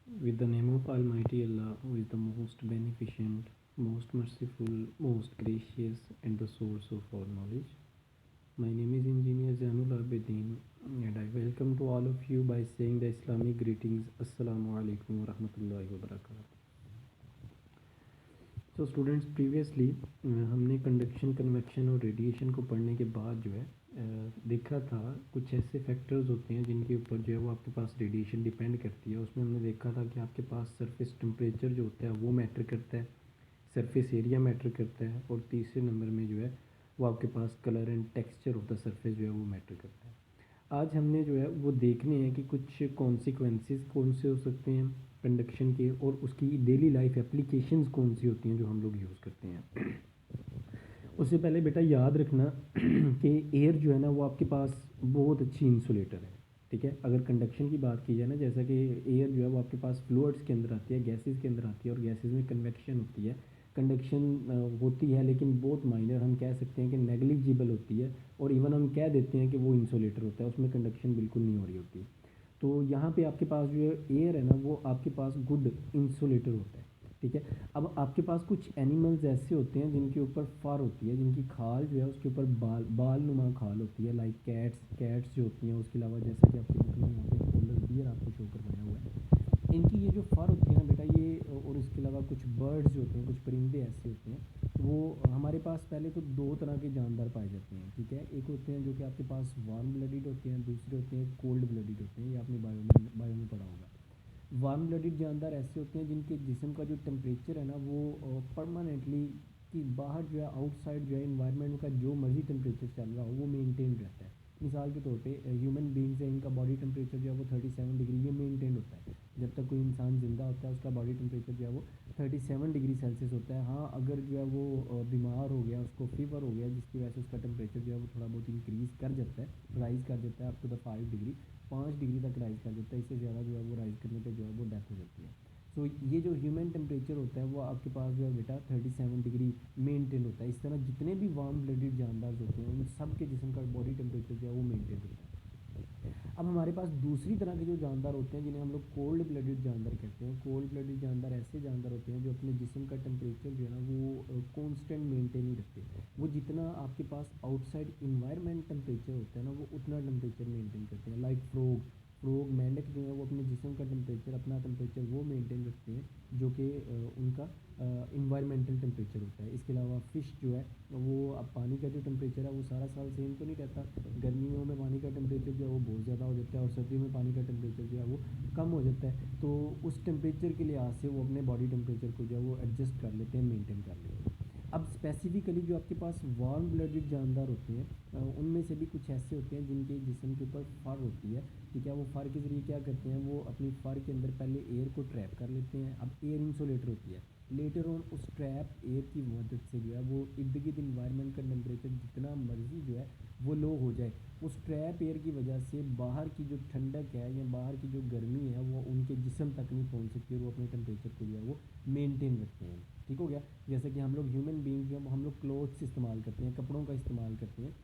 With the name of Almighty Allah, who is the most beneficent, most merciful, most gracious, and the source of all knowledge. My name is Engineer Zainul Abedin, and I welcome to all of you by saying the Islamic greetings. Assalamu alaikum wa rahmatullahi wa barakatuh. So students previously हमने conduction convection और radiation को पढ़ने के बाद जो है देखा था कुछ ऐसे फैक्टर्स होते हैं जिनके ऊपर जो है वो आपके पास रेडिएशन डिपेंड करती है। उसमें हमने देखा था कि आपके पास सरफेस टेम्परेचर जो होता है वो मैटर करता है, सरफेस एरिया मैटर करता है, और तीसरे नंबर में जो है वो आपके पास colour and texture of the surface जो है वो मैटर करता है। आज हमने जो है वो देखने हैं कि कुछ कॉन्सिक्वेंसेस कौन से हो सकते हैं कंडक्शन के, और उसकी डेली लाइफ एप्लीकेशंस कौन सी होती हैं जो हम लोग यूज़ करते हैं। उससे पहले बेटा याद रखना कि एयर जो है ना वो आपके पास बहुत अच्छी इंसुलेटर है। ठीक है, अगर कंडक्शन की बात की जाए ना, जैसा कि एयर जो है वो आपके पास फ्लूइड्स के अंदर आती है, गैसेस के अंदर आती है, और गैसेस में कन्वेक्शन होती है। कंडक्शन होती है लेकिन बहुत माइनर, हम कह सकते हैं कि नेग्लिजिबल होती है, और इवन हम कह देते हैं कि वो इंसुलेटर होता है, उसमें कंडक्शन बिल्कुल नहीं हो रही होती। तो यहाँ पे आपके पास जो एयर है ना वो आपके पास गुड इंसुलेटर होता है। ठीक है, अब आपके पास कुछ एनिमल्स ऐसे होते हैं जिनके ऊपर फर होती है, जिनकी खाल जो है उसके ऊपर बाल बाल नुमा खाल होती है, लाइक कैट्स जो होती हैं। उसके अलावा जैसा कि आपकी बुक में यहाँ पे पोलर बियर आपको शो करवाया हुआ है, इनकी ये जो फर होती है ना बेटा, ये और इसके अलावा कुछ बर्ड्स जो होते हैं, कुछ परिंदे ऐसे होते हैं, वो हमारे पास पहले तो दो तरह के जानदार पाए जाते हैं। ठीक है, एक होते हैं जो कि आपके पास वार्म ब्लडेड होते हैं, दूसरे होते हैं कोल्ड ब्लडेड होते हैं। ये आपने बायो में पढ़ा होगा। वार्म ब्लडेड जानदार ऐसे होते हैं जिनके जिस्म का जो टेम्परेचर है ना वो परमानेंटली कि बाहर जो है आउटसाइड जो है इन्वायरमेंट का जो मर्जी टेम्परेचर चल रहा हो वो मेंटेन रहता है। मिसाल के तौर पे ह्यूमन बींग्स है, इनका बॉडी टेम्परेचर जो है वो 37 डिग्री ये मेंटेन होता है। जब तक कोई इंसान ज़िंदा होता है उसका बॉडी टेम्परेचर जो है वो 37 डिग्री सेल्सियस होता है। हाँ, अगर जो है वो बीमार हो गया, उसको फीवर हो गया, जिसकी वजह से उसका टेम्परेचर जो है वो थोड़ा बहुत इंक्रीज़ कर जाता है, राइज़ कर जाता है up to the 5 degree, 5 degree तक राइज़ कर जाता है। इससे ज़्यादा जो है वो राइज़ करने पे जो है वो डेथ हो जाती है। सो ये जो ह्यूमन टेम्परेचर होता है वो आपके पास जो है बेटा 37 डिग्री मेंटेन होता है। इस तरह जितने भी वार्म ब्लडेड जानदार होते हैं उन सब के जिस्म का बॉडी टेम्परेचर जो है वो मेंटेन होता है। अब हमारे पास दूसरी तरह के जो जानदार होते हैं जिन्हें हम लोग कोल्ड ब्लडेड जानदार कहते हैं। कोल्ड ब्लडेड जानदार ऐसे जानदार होते हैं जो अपने जिस्म का टेम्परेचर जो है ना वो कांस्टेंट मेंटेन ही रखते हैं। वो जितना आपके पास आउटसाइड इन्वायरमेंट टेम्परेचर होता है ना वो उतना टेम्परेचर मेंटेन करते हैं। लाइक फ्रोग मेंढक जो है वो अपने जिस्म का टेम्परेचर, अपना टेम्परेचर वो मेंटेन रखते हैं जो कि उनका इन्वायरमेंटल टेम्परेचर होता है। इसके अलावा फ़िश जो है वो, अब पानी का जो टेम्परेचर है वो सारा साल सेम तो नहीं रहता। गर्मियों में पानी का टेम्परेचर जो है वो बहुत ज़्यादा हो जाता है, और सर्दियों में पानी का टेम्परेचर जो है वो कम हो जाता है। तो उस टेम्परेचर के लिहाज से वो अपने बॉडी टेम्परेचर को जो है वो एडजस्ट कर लेते हैं, मेंटेन कर लेते हैं। अब स्पेसिफिकली जो आपके पास वार्म ब्लडेड जानदार होते हैं उनमें से भी कुछ ऐसे होते हैं जिनके जिस्म के ऊपर फर होती है। ठीक है, वो फर के ज़रिए क्या करते हैं, वो अपनी फर के अंदर पहले एयर को ट्रैप कर लेते हैं। अब एयर इंसुलेटर होती है, लेटर ऑन उस ट्रैप एयर की मदद से जो है वो इर्द गिर्द इन्वायरमेंट का टेम्परेचर जितना मर्जी जो है वो लो हो जाए, उस ट्रैप एयर की वजह से बाहर की जो ठंडक है या बाहर की जो गर्मी है वो उनके जिस्म तक नहीं पहुंच सकती, और वो अपने टेम्परेचर को जो है वो मेंटेन रखते हैं। ठीक हो गया। जैसे कि हम लोग ह्यूमन बींग जो हम लोग क्लोथ्स इस्तेमाल करते हैं, कपड़ों का इस्तेमाल करते हैं।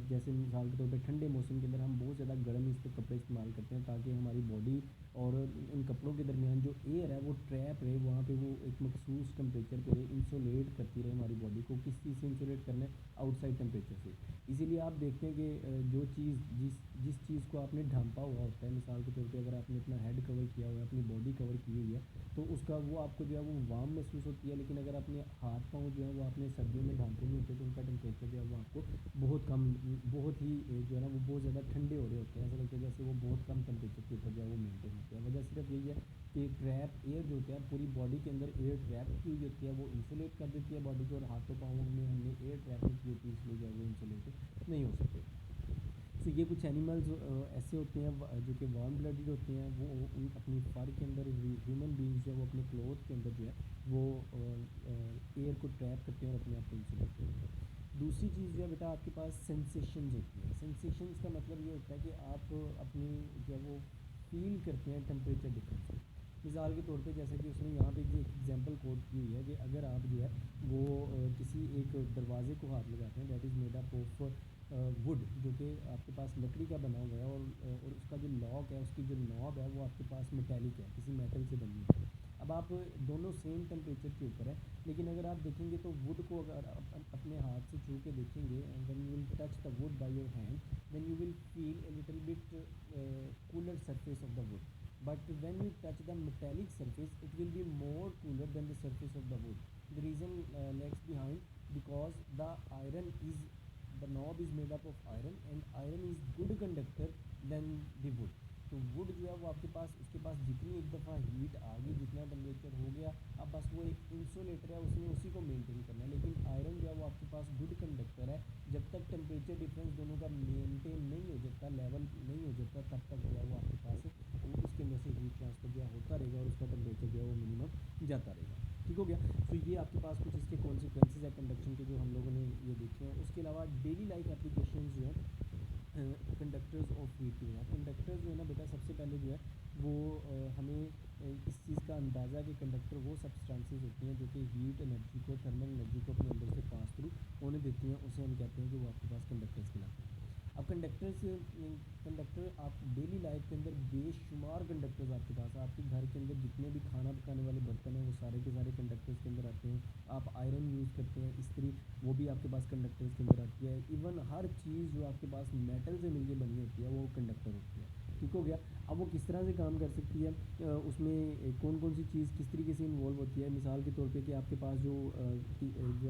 जैसे मिसाल के तौर पे ठंडे मौसम के अंदर हम बहुत ज़्यादा गर्म इस कपड़े इस्तेमाल करते हैं ताकि हमारी बॉडी और उन कपड़ों के दरमियान जो एयर है वो ट्रैप रहे, वहाँ पे वो एक मखसूस टेम्परेचर पे रहे, इंसुलेट करती रहे हमारी बॉडी को। किस चीज़ से इंसुलेट करना है, आउटसाइड टेम्परेचर से। इसीलिए आप देखते हैं कि जो चीज़ जिस जिस चीज़ को आपने ढांपा हुआ होता है, मिसाल के तौर पे अगर आपने अपना हेड कवर किया हुआ है, अपनी बॉडी कवर की हुई है, तो उसका वो आपको जो है वो वार्म महसूस होती है। लेकिन अगर अपने हाथ पाँव जो है वो आपने सर्दियों में ढांपे नहीं होते तो उनका टेम्परेचर जो है वो आपको बहुत कम, बहुत ही जो है ना वो बहुत ज़्यादा ठंडे हो रहे होते हैं। ऐसा लगता है जैसे वो बहुत कम टेम्परेचर के ऊपर जो है वो मेंटेन होते हैं। वजह सिर्फ यही है कि ट्रैप एयर जो होता है पूरी बॉडी के अंदर एयर ट्रैप की हुई होती है, वो इंसुलेट कर देती है बॉडी को, और हाथों पाँवों में हमने एयर ट्रैप नहीं की होती इसलिए जो है वो इंसुलेट नहीं हो सकते। सो ये कुछ एनिमल्स ऐसे होते हैं जो कि वार्म ब्लडेड होते हैं, वो अपनी फर के अंदर, ह्यूमन बींग्स जो है वो अपने क्लोथ के अंदर जो है वो एयर को ट्रैप करते हैं और अपने आप को इंसुलेट करते हैं। दूसरी चीज़ जो है बेटा आपके पास सेंसेशंस होती हैं। सेंसेशंस का मतलब ये होता है कि आप अपनी जो है वो फील करते हैं टेम्परेचर डिफरेंस को। मिसाल के तौर पे जैसे कि उसने यहाँ पे एक एग्जांपल कोट की हुई है कि अगर आप जो है वो किसी एक दरवाजे को हाथ लगाते हैं, that is made up of would जो कि आपके पास लकड़ी का बना हुआ है और उसका जो लॉक है, उसकी जो नॉब है वो आपके पास मेटेलिक है, किसी मेटल से बनी है। अब आप दोनों सेम टेम्परेचर के ऊपर है, लेकिन अगर आप देखेंगे तो वुड को अगर आप अपने हाथ से छू के देखेंगे, when you will touch the wood by your hand, then you will feel a little bit cooler surface of the wood. But when you touch the metallic surface, it will be more cooler than the surface of the wood. The reason lags behind, because the knob is made up of iron, and iron is good conductor than the wood. तो would जो है वो आपके पास, उसके पास जितनी एक दफ़ा heat आ गई, जितना टेम्परेचर हो गया, अब बस वो एक इंसुलेटर है, उसने उसी को मेंटेन करना है। लेकिन आयरन जो है वो आपके पास गुड कंडक्टर है, जब तक टेम्परेचर डिफरेंस दोनों का मेंटेन नहीं हो जाता, लेवल नहीं हो जाता, तब तक जो है वो आपके पास उसके अंदर से हीट ट्रांसफर जो है होता रहेगा और उसका टेम्परेचर जो है वो मिनिमम जाता रहेगा। ठीक हो गया। तो ये आपके पास कुछ इसके कॉन्सिक्वेंसेज है कंडक्शन के, जो हम लोगों ने ये देखे हैं। उसके अलावा डेली लाइफ एप्लीकेशन जो है कंडक्टर्स ऑफ हीट की वजह। कंडक्टर्स जो है ना बेटा, सबसे पहले जो है वो हमें इस चीज़ का अंदाज़ा कि कंडक्टर वो सब्सटेंसेस होती हैं जो कि हीट एनर्जी को, थर्मल एनर्जी को अपने अंदर से पास थ्रू होने देती हैं, उसे हम कहते हैं कि वो आपके पास कंडक्टर्स कहलाते हैं। अब कंडक्टर आप डेली लाइफ के अंदर बेशुमार कंडक्टर्स आपके पास, आपके घर के अंदर जितने भी खाना पकाने वाले बर्तन हैं वो सारे के सारे कंडक्टर्स के अंदर आते हैं। आप आयरन यूज़ करते हैं, इस्त्री, वो भी आपके पास कंडक्टर्स के अंदर आती है। इवन हर चीज़ जो आपके पास मेटल से मिलके बनी होती है वो कंडक्टर होती है। ठीक हो गया। अब वो किस तरह से काम कर सकती है, उसमें कौन कौन सी चीज़ किस तरीके से इन्वॉल्व होती है। मिसाल के तौर पे कि आपके पास जो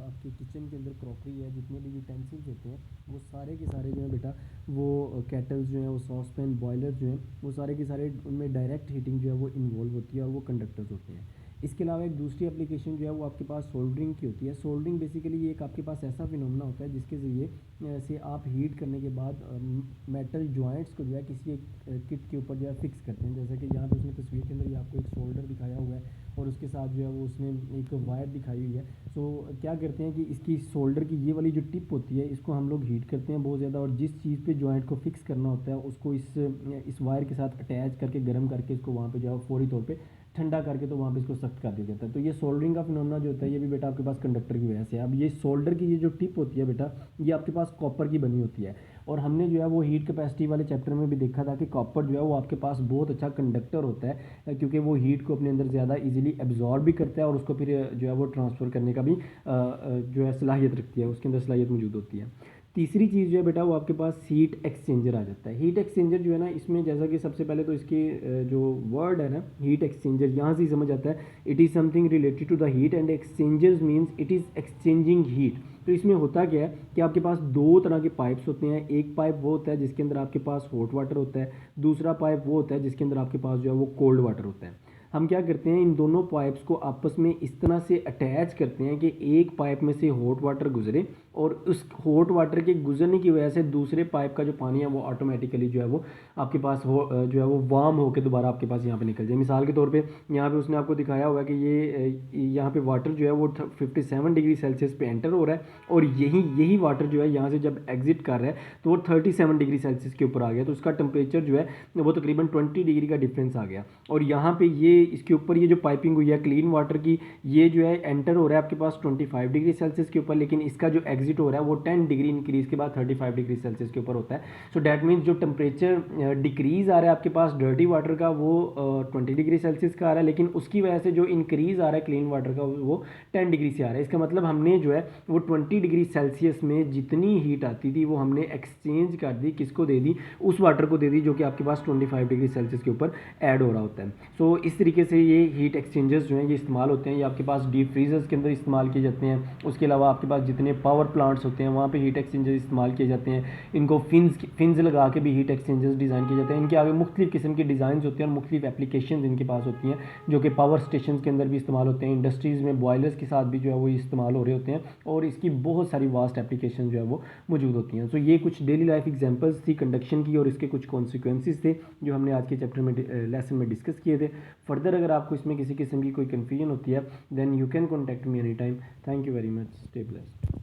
आपके किचन के अंदर क्रॉकरी है, जितने भी यूटेंसिल्स होते हैं, वो सारे के सारे जो है बेटा, वो केटल्स जो हैं, वो सॉस पैन, बॉयलर जो हैं, वो सारे के सारे उनमें डायरेक्ट हीटिंग जो है वो इन्वॉल्व होती है और वो कंडक्टर्स होते हैं। इसके अलावा एक दूसरी एप्लीकेशन जो है वो आपके पास सोल्डरिंग की होती है। सोल्डरिंग बेसिकली ये एक आपके पास ऐसा फिनोमेना होता है जिसके ज़रिए से आप हीट करने के बाद मेटल जॉइंट्स को जो है किसी एक किट के ऊपर जो है फिक्स करते हैं। जैसा कि यहाँ पे उसने तस्वीर के अंदर ये आपको एक सोल्डर दिखाया हुआ है और उसके साथ जो है वो उसने एक वायर दिखाई हुई है। सो क्या करते हैं कि इसकी सोल्डर की ये वाली जो टिप होती है, इसको हम लोग हीट करते हैं बहुत ज़्यादा, और जिस चीज़ पे जॉइंट को फिक्स करना होता है उसको इस वायर के साथ अटैच करके गर्म करके इसको वहाँ पे जो है फौरी तौर पे ठंडा करके तो वहाँ पे इसको सख्त कर दिया जाता है। तो ये सोल्डरिंग का फिनोमेना जो होता है ये भी बेटा आपके पास कंडक्टर की वजह से है। अब ये सोल्डर की ये जो टिप होती है बेटा, ये आपके पास कॉपर की बनी होती है, और हमने जो है वो हीट कैपेसिटी वाले चैप्टर में भी देखा था कि कॉपर जो है वो आपके पास बहुत अच्छा कंडक्टर होता है, क्योंकि वो हीट को अपने अंदर ज़्यादा इजीली एब्जॉर्ब भी करता है और उसको फिर जो है वो ट्रांसफ़र करने का भी जो है सलाहियत रखती है, उसके अंदर सलाहियत मौजूद होती है। तीसरी चीज़ जो है बेटा वो आपके पास हीट एक्सचेंजर आ जाता है। हीट एक्सचेंजर जो है ना, इसमें जैसा कि सबसे पहले तो इसकी जो वर्ड है ना हीट एक्सचेंजर, यहाँ से ही समझ आता है it is something related to the heat and exchangers means it is exchanging heat. तो इसमें होता क्या है कि आपके पास दो तरह के पाइप्स होते हैं। एक पाइप वो होता है जिसके अंदर आपके पास हॉट वाटर होता है, दूसरा पाइप वो होता है जिसके अंदर आपके पास जो है वो कोल्ड वाटर होता है। हम क्या करते हैं, इन दोनों पाइप्स को आपस में इस तरह से अटैच करते हैं कि एक पाइप में से हॉट वाटर गुजरे और उस हॉट वाटर के गुजरने की वजह से दूसरे पाइप का जो पानी है वो ऑटोमेटिकली जो है वो आपके पास जो है वो वार्म होकर दोबारा आपके पास यहाँ पे निकल जाए। मिसाल के तौर पे यहाँ पे उसने आपको दिखाया हुआ है कि ये यहाँ पे वाटर जो है वो 57 डिग्री सेल्सियस पे एंटर हो रहा है, और यही वाटर जो है यहाँ से जब एग्जिट कर रहा है तो वो 37 डिग्री सेल्सियस के ऊपर आ गया। तो उसका टेम्परेचर जो है वो तकरीबन 20 डिग्री का डिफरेंस आ गया। और यहाँ पे ये इसके ऊपर ये जो पाइपिंग हुई है क्लीन वाटर की, ये जो है एंटर हो रहा है आपके पास 25 डिग्री सेल्सियस के ऊपर, लेकिन इसका जो एग्जिट हो रहा है वो 10 डिग्री इंक्रीज के बाद 35 डिग्री सेल्सियस के ऊपर होता है। सो डैट मीन्स जो टेम्परेचर डिक्रीज आ रहा है आपके पास डर्टी वाटर का वो 20 डिग्री सेल्सियस का आ रहा है, लेकिन उसकी वजह से जो इंक्रीज आ रहा है क्लीन वाटर का वो 10 डिग्री से आ रहा है। इसका मतलब हमने जो है वो 20 डिग्री सेल्सियस में जितनी हीट आती थी वो हमने एक्सचेंज कर दी, किसको दे दी, उस वाटर को दे दी जो कि आपके पास 25 डिग्री सेल्सियस के ऊपर ऐड हो रहा होता है। सो इस तरीके से ये हीट एक्सचेंजर्स जो हैं ये इस्तेमाल होते हैं। ये आपके पास डीप फ्रीजर्स के अंदर इस्तेमाल किए जाते हैं। उसके अलावा आपके पास जितने पावर प्लांट्स होते हैं वहाँ पे हीट एक्सचेंजर्स इस्तेमाल किए जाते हैं। इनको फिन्स लगा के भी हीट एक्सचेंजर्स डिज़ाइन किए जाते हैं। इनके आगे मुख्तलिफ किस्म के डिज़ाइन होते हैं और मुख्तलिफ एप्लीकेशन इनके पास होती हैं, जो कि पावर स्टेशन के अंदर भी इस्तेमाल होते हैं, इंडस्ट्रीज़ में बॉयलर्स के साथ भी जो है वो इस्तेमाल हो रहे होते हैं, और इसकी बहुत सारी वास्ट एप्लीकेशन जो है वो मौजूद होती हैं। सो ये कुछ डेली लाइफ एग्जाम्पल्स थी कंडक्शन की, और इसके कुछ कॉन्सिक्वेंसेस थे जो हमने आज के चैप्टर में लेसन में डिस्कस किए थे। फर्दर अगर आपको इसमें किसी किस्म की कोई कन्फ्यूजन होती है then you can contact me any time. Thank you very much, stay blessed.